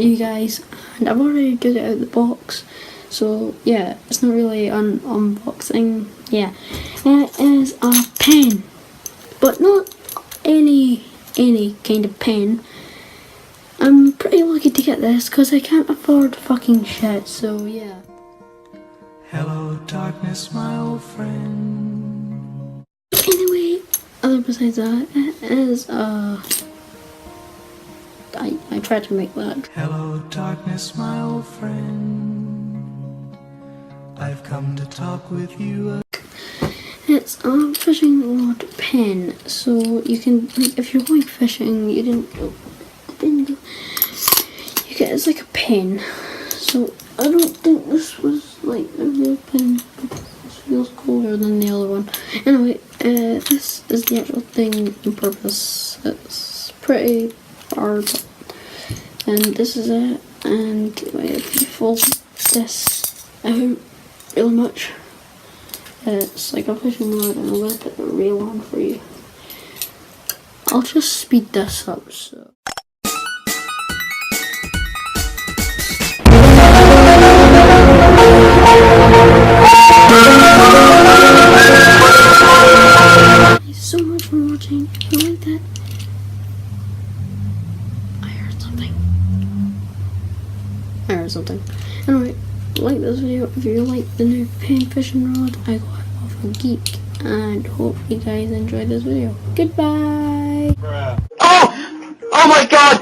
you guys, and I've already took it out of the box, so yeah, it's not really an unboxing. Yeah, it is a pen, but not any kind of pen. I'm pretty lucky to get this because I can't afford fucking shit, so yeah. Hello darkness, my old friend. Anyway, other besides that, it is I tried to make that. Hello darkness, my old friend. I've come to talk with you. It's a fishing rod pen, so you can, like, if you're going fishing, you get, it's like a pen. So I don't think this was like a real pen. This feels cooler than the other one. Anyway, this is the actual thing on purpose. It's pretty hard, and this is it. And if you fold this out really much, it's like a fishing rod, and I'm going to put the real on for you. I'll just speed this up. So. Thank you so much for watching. If you like that, I heard something. Anyway, like this video if you like the new pen fishing rod I got off of Geek, and hope you guys enjoyed this video. Goodbye. Oh my god!